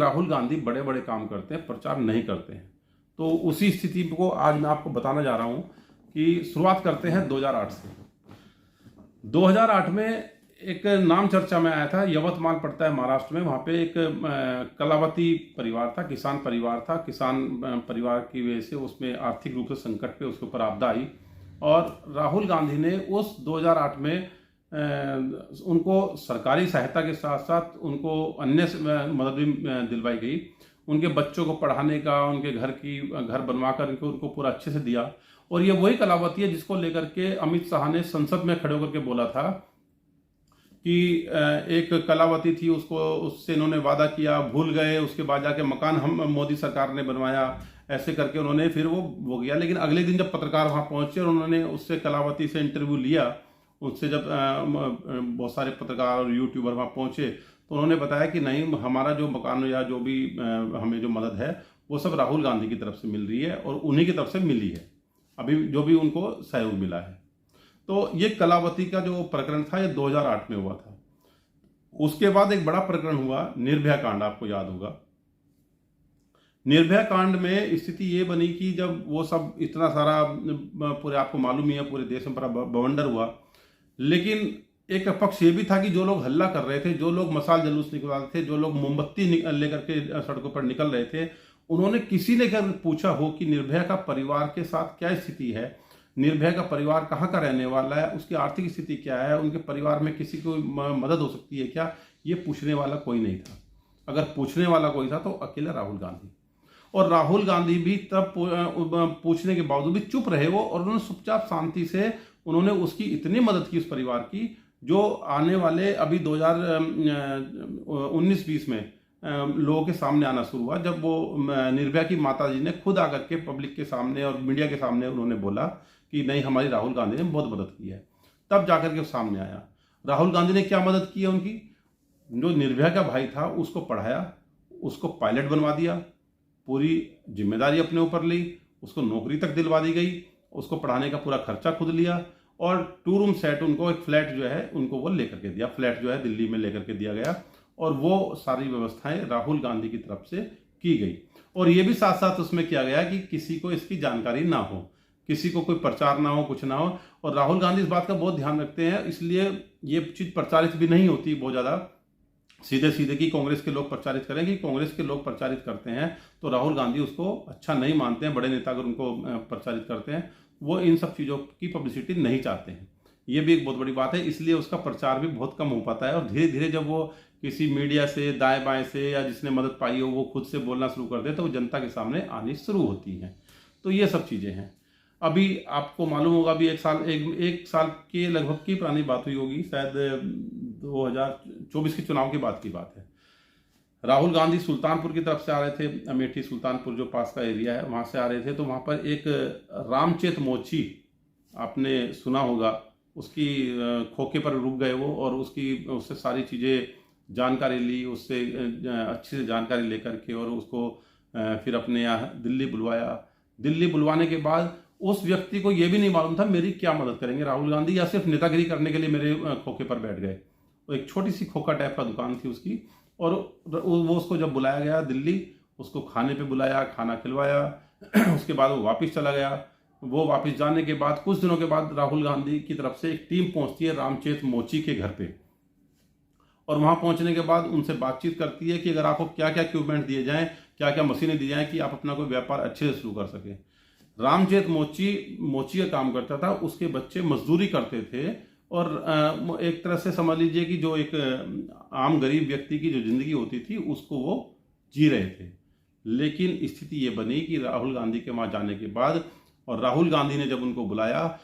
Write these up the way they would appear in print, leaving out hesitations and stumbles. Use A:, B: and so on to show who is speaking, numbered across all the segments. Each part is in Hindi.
A: राहुल गांधी बड़े बड़े काम करते हैं, प्रचार नहीं करते हैं। तो उसी स्थिति को आज मैं आपको बताना जा रहा हूं कि शुरुआत करते हैं 2008 से। 2008 में एक नाम चर्चा में आया था, यवतमाल पड़ता है महाराष्ट्र में। वहाँ पे एक कलावती परिवार था, किसान परिवार था। किसान परिवार की वजह से उसमें आर्थिक रूप से संकट पे उसके ऊपर आपदा आई, और राहुल गांधी ने उस 2008 में उनको सरकारी सहायता के साथ साथ उनको अन्य मदद भी दिलवाई गई। उनके बच्चों को पढ़ाने का, उनके घर बनवा कर उनको पूरा अच्छे से दिया। और ये वही कलावती है जिसको लेकर के अमित शाह ने संसद में खड़े होकर के बोला था कि एक कलावती थी, उससे इन्होंने वादा किया, भूल गए, उसके बाद जाके मकान हम मोदी सरकार ने बनवाया, ऐसे करके उन्होंने फिर वो गया। लेकिन अगले दिन जब पत्रकार वहां पहुंचे और उन्होंने उससे कलावती से इंटरव्यू लिया, उससे जब बहुत सारे पत्रकार और यूट्यूबर वहां पहुंचे, तो उन्होंने बताया कि नहीं, हमारा जो मकान या जो भी हमें जो मदद है वो सब राहुल गांधी की तरफ से मिल रही है और उन्हीं की तरफ से मिली है, अभी जो भी उनको सहयोग मिला है। तो ये कलावती का जो प्रकरण था ये 2008 में हुआ था। उसके बाद एक बड़ा प्रकरण हुआ, निर्भया कांड, आपको याद होगा। निर्भया कांड में स्थिति ये बनी कि जब वो सब इतना सारा पूरे, आपको मालूम ही है, पूरे देश में बड़ा बवंडर हुआ। लेकिन एक पक्ष ये भी था कि जो लोग हल्ला कर रहे थे, जो लोग मसाल जुलूस निकल रहे थे, जो लोग मोमबत्ती लेकर के सड़कों पर निकल रहे थे, उन्होंने किसी ने अगर पूछा हो कि निर्भया का परिवार के साथ क्या स्थिति है, निर्भया का परिवार कहाँ का रहने वाला है, उसकी आर्थिक स्थिति क्या है, उनके परिवार में किसी को मदद हो सकती है क्या, ये पूछने वाला कोई नहीं था। अगर पूछने वाला कोई था तो अकेला राहुल गांधी। और राहुल गांधी भी तब पूछने के बावजूद भी चुप रहे वो, और उन्होंने चुपचाप शांति से उन्होंने उसकी इतनी मदद की उस परिवार की, जो आने वाले अभी 2019-20 में लोगों के सामने आना शुरू हुआ, जब वो निर्भया की माताजी ने खुद आकर के पब्लिक के सामने और मीडिया के सामने उन्होंने बोला कि नहीं, हमारी राहुल गांधी ने बहुत मदद की है, तब जाकर के सामने आया। राहुल गांधी ने क्या मदद की है उनकी? जो निर्भया का भाई था उसको पढ़ाया, उसको पायलट बनवा दिया, पूरी जिम्मेदारी अपने ऊपर ली, उसको नौकरी तक दिलवा दी गई, उसको पढ़ाने का पूरा खर्चा खुद लिया, और 2 रूम सेट, उनको एक फ्लैट जो है उनको वो लेकर के दिया, फ्लैट जो है दिल्ली में लेकर के दिया गया। और वो सारी व्यवस्थाएं राहुल गांधी की तरफ से की गई। और ये भी साथ साथ उसमें किया गया कि किसी को इसकी जानकारी ना हो, किसी को कोई प्रचार ना हो, कुछ ना हो। और राहुल गांधी इस बात का बहुत ध्यान रखते हैं, इसलिए ये चीज प्रचारित भी नहीं होती बहुत ज्यादा सीधे सीधे कि कांग्रेस के लोग प्रचारित करें, कि कांग्रेस के लोग प्रचारित करते हैं तो राहुल गांधी उसको अच्छा नहीं मानते हैं। बड़े नेता अगर उनको प्रचारित करते हैं, वो इन सब चीज़ों की पब्लिसिटी नहीं चाहते हैं। ये भी एक बहुत बड़ी बात है, इसलिए उसका प्रचार भी बहुत कम हो पाता है। और धीरे धीरे जब वो किसी मीडिया से, दाएं बाएं से, या जिसने मदद पाई हो वो खुद से बोलना शुरू कर दे, तो वो जनता के सामने आनी शुरू होती हैं। तो ये सब चीज़ें हैं। अभी आपको मालूम होगा, अभी एक साल के लगभग की पुरानी बात हुई होगी, शायद 2024 के चुनाव के बाद की बात है। राहुल गांधी सुल्तानपुर की तरफ से आ रहे थे, अमेठी सुल्तानपुर जो पास का एरिया है वहां से आ रहे थे। तो वहां पर एक रामचेत मोची, आपने सुना होगा, उसकी खोखे पर रुक गए वो, और उससे सारी चीज़ें जानकारी ली, उससे अच्छी से जानकारी लेकर के, और उसको फिर अपने यहाँ दिल्ली बुलवाया। दिल्ली बुलवाने के बाद उस व्यक्ति को यह भी नहीं मालूम था मेरी क्या मदद करेंगे राहुल गांधी, या सिर्फ नेतागिरी करने के लिए मेरे खोखे पर बैठ गए। वो एक छोटी सी खोखा टाइप का दुकान थी उसकी, और वो उसको जब बुलाया गया दिल्ली, उसको खाने पे बुलाया, खाना खिलवाया, उसके बाद वो वापस चला गया। वो वापस जाने के बाद कुछ दिनों के बाद राहुल गांधी की तरफ से एक टीम पहुंचती है रामचेत मोची के घर पे, और वहां पहुंचने के बाद उनसे बातचीत करती है कि अगर आपको क्या क्या इक्विपमेंट दिए जाएं, क्या क्या मशीनें दी जाएं कि आप अपना कोई व्यापार अच्छे से शुरू कर सकें। रामचेत मोची का काम करता था, उसके बच्चे मजदूरी करते थे, और एक तरह से समझ लीजिए कि जो एक आम गरीब व्यक्ति की जो जिंदगी होती थी उसको वो जी रहे थे। लेकिन स्थिति ये बनी कि राहुल गांधी के वहां जाने के बाद, और राहुल गांधी ने जब उनको बुलाया,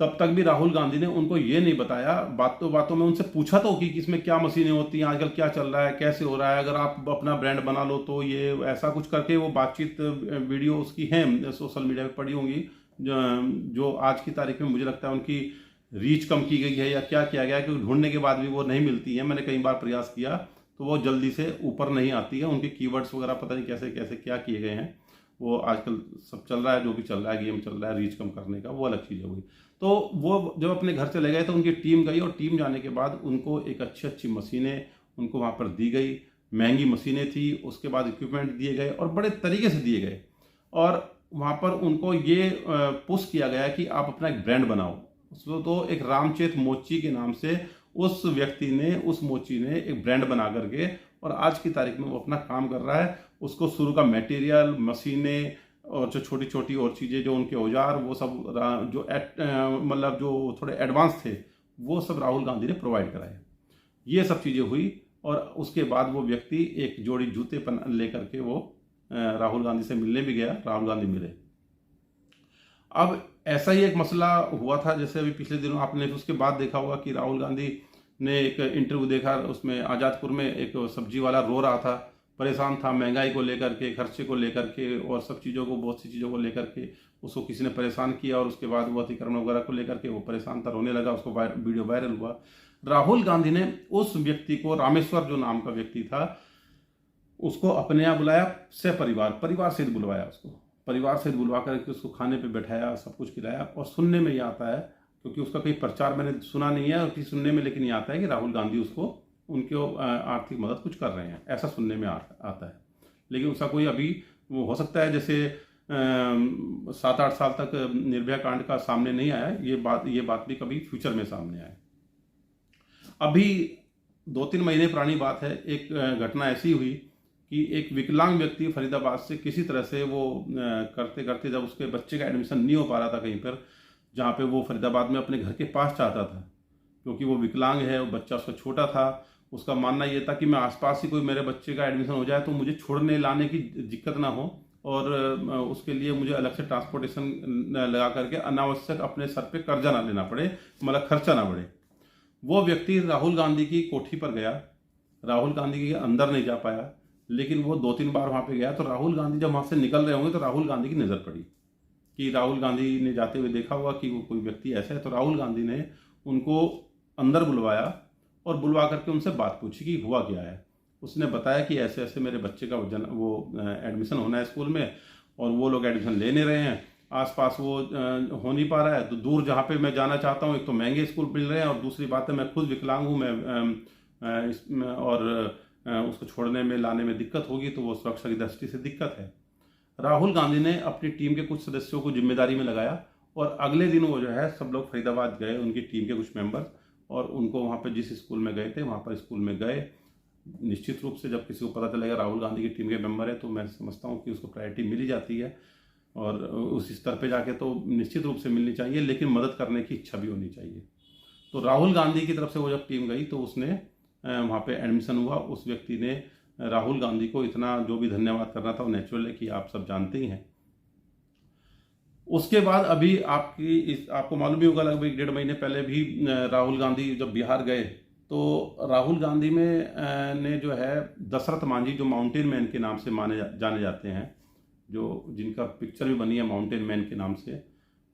A: तब तक भी राहुल गांधी ने उनको ये नहीं बताया। बातों में उनसे पूछा तो कि इसमें क्या मशीनें होती हैं, आजकल क्या चल रहा है, कैसे हो रहा है, अगर आप अपना ब्रांड बना लो तो ये ऐसा कुछ करके वो बातचीत वीडियो उसकी है, सोशल मीडिया पे पड़ी होंगी, जो आज की तारीख में मुझे लगता है उनकी रीच कम की गई है या क्या किया गया है, क्योंकि ढूंढने के बाद भी वो नहीं मिलती है। मैंने कई बार प्रयास किया तो वो जल्दी से ऊपर नहीं आती है। उनके कीवर्ड्स वगैरह पता नहीं कैसे कैसे क्या किए गए हैं। वो आजकल सब चल रहा है, जो भी चल रहा है, गेम चल रहा है रीच कम करने का, वो अलग चीज़ हो गई। तो वो जब अपने घर चले गए तो उनकी टीम गई, और टीम जाने के बाद उनको एक अच्छी मशीनें उनको वहाँ पर दी गई, महंगी मशीनें थी, उसके बाद इक्विपमेंट दिए गए और बड़े तरीके से दिए गए। और वहाँ पर उनको ये पुश किया गया कि आप अपना एक ब्रांड बनाओ। तो एक रामचेत मोची के नाम से उस व्यक्ति ने, उस मोची ने एक ब्रांड बना करके, और आज की तारीख में वो अपना काम कर रहा है। उसको शुरू का मटेरियल, मशीनें और जो छोटी छोटी और चीज़ें, जो उनके औजार, वो सब जो मतलब जो थोड़े एडवांस थे, वो सब राहुल गांधी ने प्रोवाइड कराए। ये सब चीज़ें हुई और उसके बाद वो व्यक्ति एक जोड़ी जूते लेकर के वो राहुल गांधी से मिलने भी गया। राहुल गांधी मिले। अब ऐसा ही एक मसला हुआ था, जैसे अभी पिछले दिनों आपने उसके बाद देखा होगा कि राहुल गांधी ने एक इंटरव्यू देखा, उसमें आज़ादपुर में एक सब्जी वाला रो रहा था, परेशान था महंगाई को लेकर के, खर्चे को लेकर के और सब चीज़ों को, बहुत सी चीज़ों को लेकर के उसको किसी ने परेशान किया और उसके बाद वो अतिक्रमण वगैरह को लेकर के वो परेशान था, रोने लगा, उसको वीडियो वायरल हुआ। राहुल गांधी ने उस व्यक्ति को, रामेश्वर जो नाम का व्यक्ति था, उसको अपने यहाँ बुलाया, परिवार सहित बुलवाया, उसको परिवार सहित बुलवा करके उसको खाने पे बैठाया, सब कुछ खिलाया। और सुनने में ये आता है, क्योंकि उसका कोई प्रचार मैंने सुना नहीं है और किसी सुनने में, लेकिन ये आता है कि राहुल गांधी उसको, उनके आर्थिक मदद कुछ कर रहे हैं, ऐसा सुनने में आता है। लेकिन उसका कोई अभी वो हो सकता है, जैसे 7-8 साल तक निर्भया कांड का सामने नहीं आया, ये बात भी कभी फ्यूचर में सामने आए। अभी 2-3 महीने पुरानी बात है, एक घटना ऐसी हुई कि एक विकलांग व्यक्ति फरीदाबाद से किसी तरह से वो करते करते, जब उसके बच्चे का एडमिशन नहीं हो पा रहा था कहीं पर, जहाँ पे वो फरीदाबाद में अपने घर के पास चाहता था, क्योंकि वो विकलांग है, वो बच्चा उसका छोटा था, उसका मानना ये था कि मैं आसपास ही कोई मेरे बच्चे का एडमिशन हो जाए तो मुझे छोड़ने लाने की दिक्कत ना हो, और उसके लिए मुझे अलग से ट्रांसपोर्टेशन लगा करके अनावश्यक अपने सर पे कर्जा ना लेना पड़े, मतलब खर्चा ना बढ़े। वो व्यक्ति राहुल गांधी की कोठी पर गया, राहुल गांधी के अंदर नहीं जा पाया, लेकिन वो 2-3 बार वहाँ पे गया। तो राहुल गांधी जब वहाँ से निकल रहे होंगे तो राहुल गांधी की नज़र पड़ी कि राहुल गांधी ने जाते हुए देखा होगा कि वो कोई व्यक्ति ऐसा है, तो राहुल गांधी ने उनको अंदर बुलवाया और बुलवा करके उनसे बात पूछी कि हुआ क्या है। उसने बताया कि ऐसे ऐसे मेरे बच्चे का वो एडमिशन होना है स्कूल में, और वो लोग एडमिशन ले नहीं रहे हैं, आसपास वो हो नहीं पा रहा है, तो दूर जहाँ पे मैं जाना चाहता हूँ, एक तो महंगे स्कूल मिल रहे हैं और दूसरी बात है मैं खुद विकलांग हूँ, मैं और उसको छोड़ने में लाने में दिक्कत होगी, तो वो सुरक्षा की दृष्टि से दिक्कत है। राहुल गांधी ने अपनी टीम के कुछ सदस्यों को जिम्मेदारी में लगाया और अगले दिन वो जो है सब लोग फरीदाबाद गए, उनकी टीम के कुछ मेंबर, और उनको वहाँ पे जिस स्कूल में गए थे वहाँ पर स्कूल में गए। निश्चित रूप से जब किसी को पता चलेगा राहुल गांधी की टीम के मेंबर है, तो मैं समझता हूँ कि उसको प्रायोरिटी मिली जाती है, और उस स्तर पे जाके तो निश्चित रूप से मिलनी चाहिए, लेकिन मदद करने की इच्छा भी होनी चाहिए। तो राहुल गांधी की तरफ से वो जब टीम गई तो उसने वहाँ पे एडमिशन हुआ। उस व्यक्ति ने राहुल गांधी को इतना जो भी धन्यवाद करना था वो नेचुरल है कि आप सब जानते ही हैं। उसके बाद अभी आपको मालूम ही होगा, लगभग 1.5 महीने पहले भी राहुल गांधी जब बिहार गए, तो राहुल गांधी में ने जो है दशरथ मांझी, जो माउंटेन मैन के नाम से जाने जाते हैं, जो जिनका पिक्चर भी बनी है माउंटेन मैन के नाम से,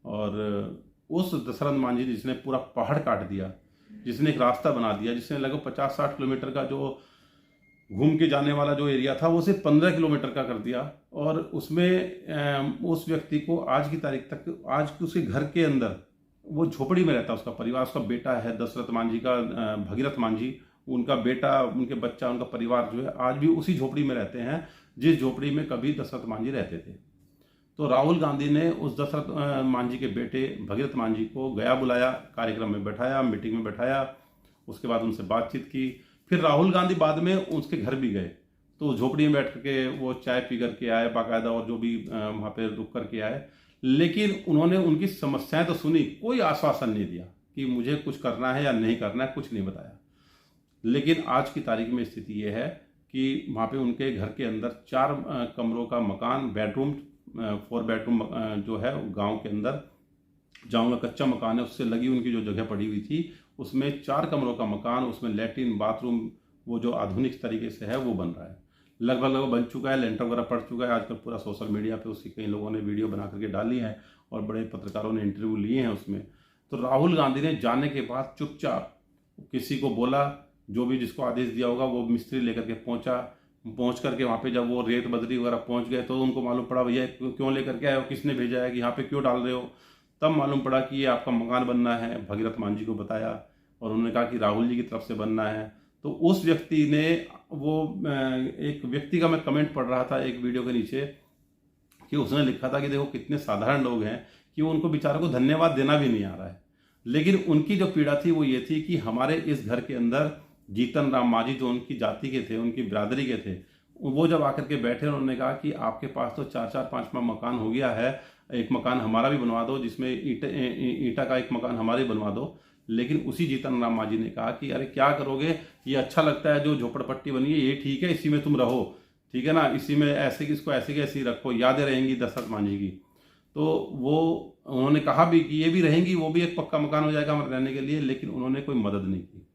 A: और उस दशरथ मांझी जिसने पूरा पहाड़ काट दिया, जिसने एक रास्ता बना दिया, जिसने लगभग 50-60 किलोमीटर का जो घूम के जाने वाला जो एरिया था वो सिर्फ 15 किलोमीटर का कर दिया। और उसमें उस व्यक्ति को आज की तारीख तक, आज उसके घर के अंदर, वो झोपड़ी में रहता है, उसका परिवार, उसका बेटा है दशरथ मांझी का, भगीरथ मांझी, उनका बेटा, उनके बच्चा, उनका परिवार जो है आज भी उसी झोपड़ी में रहते हैं जिस झोपड़ी में कभी दशरथ मांझी रहते थे। तो राहुल गांधी ने उस दशरथ मांझी के बेटे भगीरथ मांझी को गया, बुलाया, कार्यक्रम में बैठाया, मीटिंग में बैठाया, उसके बाद उनसे बातचीत की। फिर राहुल गांधी बाद में उसके घर भी गए, तो झोपड़ी में बैठ करके वो चाय पी करके आए बाकायदा, और जो भी वहाँ पे रुक करके आए, लेकिन उन्होंने उनकी समस्याएं तो सुनी, कोई आश्वासन नहीं दिया कि मुझे कुछ करना है या नहीं करना है, कुछ नहीं बताया। लेकिन आज की तारीख में स्थिति ये है कि वहाँ पे उनके घर के अंदर 4 कमरों का मकान, बेडरूम, 4 बेडरूम जो है गांव के अंदर, जहाँ का कच्चा मकान है उससे लगी उनकी जो जगह पड़ी हुई थी, उसमें 4 कमरों का मकान, उसमें लैट्रिन, बाथरूम, वो जो आधुनिक तरीके से है वो बन रहा है, लगभग बन चुका है, लेंटर वगैरह पड़ चुका है। आजकल पूरा सोशल मीडिया पे उसकी कई लोगों ने वीडियो बना करके डाली है और बड़े पत्रकारों ने इंटरव्यू लिए हैं उसमें। तो राहुल गांधी ने जाने के बाद चुपचाप किसी को बोला, जो भी जिसको आदेश दिया होगा वो मिस्त्री लेकर के पहुंच करके वहाँ पे जब वो रेत बजरी वगैरह पहुंच गए तो उनको मालूम पड़ा भैया क्यों लेकर के आए हो, किसने भेजा है, कि यहाँ पे क्यों डाल रहे हो। तब मालूम पड़ा कि ये आपका मकान बनना है, भगीरथ मांझी को बताया और उन्होंने कहा कि राहुल जी की तरफ से बनना है। तो उस व्यक्ति ने एक व्यक्ति का मैं कमेंट पढ़ रहा था एक वीडियो के नीचे कि उसने लिखा था कि देखो कितने साधारण लोग हैं कि उनको बेचारों को धन्यवाद देना भी नहीं आ रहा है। लेकिन उनकी जो पीड़ा थी वो ये थी कि हमारे इस घर के अंदर जीतन राम मांझी जो उनकी जाति के थे, उनकी बिरादरी के थे, वो जब आकर के बैठे उन्होंने कहा कि आपके पास तो 4-4 5 मकान हो गया है, एक मकान हमारा भी बनवा दो, जिसमें ईंटा का एक मकान हमारे बनवा दो। लेकिन उसी जीतन राम मांझी ने कहा कि अरे क्या करोगे, ये अच्छा लगता है जो झोपड़पट्टी बनी है, ये ठीक है, इसी में तुम रहो, ठीक है ना, इसी में ऐसे कि इसको ऐसे की ऐसी रखो, यादें रहेंगी दशरथ मांझी की। तो वो उन्होंने कहा भी कि ये भी रहेंगी, वो भी एक पक्का मकान हो जाएगा हमारे रहने के लिए, लेकिन उन्होंने कोई मदद नहीं की।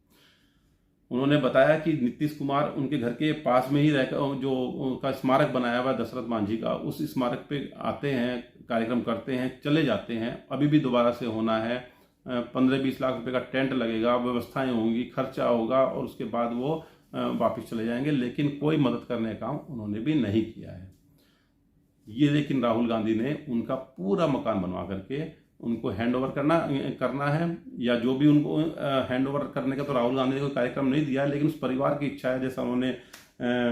A: उन्होंने बताया कि नीतीश कुमार उनके घर के पास में ही रहकर जो उनका स्मारक बनाया हुआ है दशरथ मांझी का, उस स्मारक पे आते हैं, कार्यक्रम करते हैं, चले जाते हैं। अभी भी दोबारा से होना है, 15-20 लाख रुपए का टेंट लगेगा, व्यवस्थाएं होंगी, खर्चा होगा, और उसके बाद वो वापस चले जाएंगे। लेकिन कोई मदद करने का काम उन्होंने भी नहीं किया है। ये लेकिन राहुल गांधी ने उनका पूरा मकान बनवा करके उनको हैंड ओवर करना है, या जो भी उनको हैंड ओवर करने का तो राहुल गांधी ने कोई कार्यक्रम नहीं दिया, लेकिन उस परिवार की इच्छा है, जैसा उन्होंने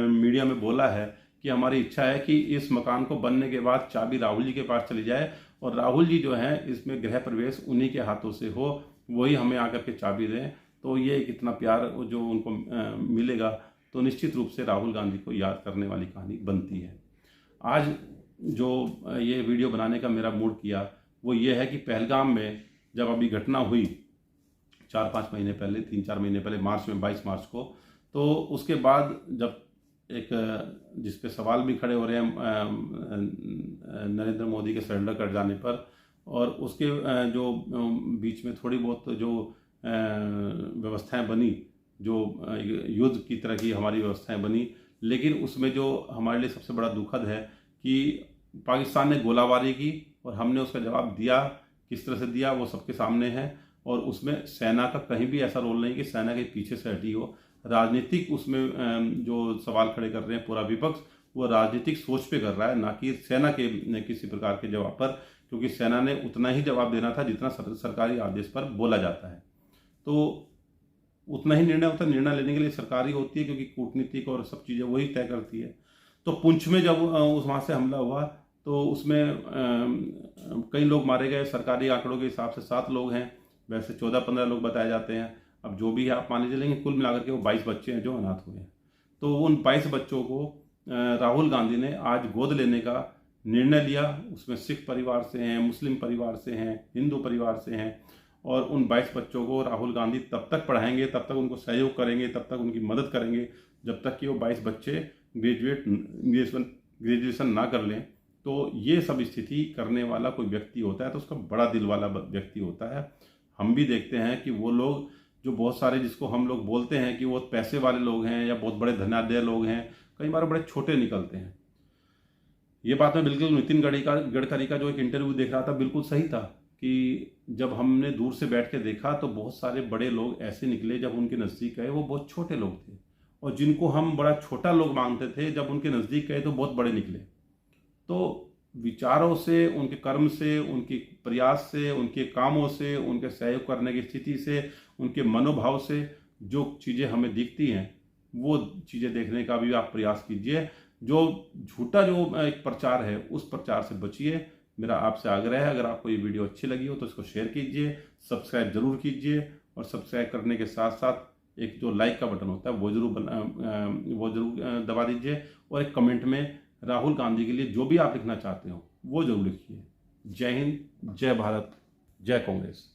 A: मीडिया में बोला है कि हमारी इच्छा है कि इस मकान को बनने के बाद चाबी राहुल जी के पास चली जाए, और राहुल जी जो है इसमें गृह प्रवेश उन्हीं के हाथों से हो, वही हमें आकर के चाबी दें। तो ये कितना प्यार जो उनको मिलेगा, तो निश्चित रूप से राहुल गांधी को याद करने वाली कहानी बनती है। आज जो ये वीडियो बनाने का मेरा मूड किया वो ये है कि पहलगाम में जब अभी घटना हुई 4-5 महीने पहले, 3-4 महीने पहले, मार्च में, 22 मार्च को, तो उसके बाद जब एक जिस पे सवाल भी खड़े हो रहे हैं नरेंद्र मोदी के सरेंडर कर जाने पर, और उसके जो बीच में थोड़ी बहुत जो व्यवस्थाएं बनी, जो युद्ध की तरह की हमारी व्यवस्थाएं बनी, लेकिन उसमें जो हमारे लिए सबसे बड़ा दुखद है कि पाकिस्तान ने गोलाबारी की और हमने उसका जवाब दिया। किस तरह से दिया वो सबके सामने है, और उसमें सेना का कहीं भी ऐसा रोल नहीं कि सेना के पीछे से हटी हो। राजनीतिक उसमें जो सवाल खड़े कर रहे हैं पूरा विपक्ष, वो राजनीतिक सोच पे कर रहा है, ना कि सेना के किसी प्रकार के जवाब पर, क्योंकि सेना ने उतना ही जवाब देना था जितना सरकारी आदेश पर बोला जाता है। तो उतना ही निर्णय होता है, निर्णय लेने के लिए सरकार ही होती है, क्योंकि कूटनीतिक और सब चीज़ें वही तय करती है। तो पुंछ में जब वहाँ से हमला हुआ तो उसमें कई लोग मारे गए, सरकारी आंकड़ों के हिसाब से 7 लोग हैं, वैसे 14-15 लोग बताए जाते हैं। अब जो भी है आप मान लीजिए, लेकिन कुल मिलाकर के वो 22 बच्चे हैं जो अनाथ हुए हैं। तो उन 22 बच्चों को राहुल गांधी ने आज गोद लेने का निर्णय लिया। उसमें सिख परिवार से हैं, मुस्लिम परिवार से हैं, हिंदू परिवार से हैं, और उन 22 बच्चों को राहुल गांधी तब तक पढ़ाएंगे, तब तक उनको सहयोग करेंगे, तब तक उनकी मदद करेंगे, जब तक कि वो 22 बच्चे ग्रेजुएशन ना कर लें। तो ये सब स्थिति करने वाला कोई व्यक्ति होता है तो उसका बड़ा दिल वाला व्यक्ति होता है। हम भी देखते हैं कि वो लोग जो बहुत सारे, जिसको हम लोग बोलते हैं कि वो पैसे वाले लोग हैं या बहुत बड़े धनाढ्य लोग हैं, कई बार बड़े छोटे निकलते हैं। ये बात में बिल्कुल नितिन गडकरी का जो एक इंटरव्यू देख रहा था, बिल्कुल सही था कि जब हमने दूर से बैठ के देखा तो बहुत सारे बड़े लोग ऐसे निकले, जब उनके नज़दीक गए वो बहुत छोटे लोग थे, और जिनको हम बड़ा छोटा लोग मानते थे, जब उनके नज़दीक गए तो बहुत बड़े निकले। तो विचारों से, उनके कर्म से, उनके प्रयास से, उनके कामों से, उनके सहयोग करने की स्थिति से, उनके मनोभाव से जो चीज़ें हमें दिखती हैं, वो चीज़ें देखने का भी आप प्रयास कीजिए। जो झूठा जो एक प्रचार है, उस प्रचार से बचिए, मेरा आपसे आग्रह है। अगर आपको ये वीडियो अच्छी लगी हो तो इसको शेयर कीजिए, सब्सक्राइब जरूर कीजिए, और सब्सक्राइब करने के साथ साथ एक जो लाइक का बटन होता है वो जरूर दबा दीजिए, और एक कमेंट में राहुल गांधी के लिए जो भी आप लिखना चाहते हो वो जरूर लिखिए। जय हिंद, जय भारत, जय कांग्रेस।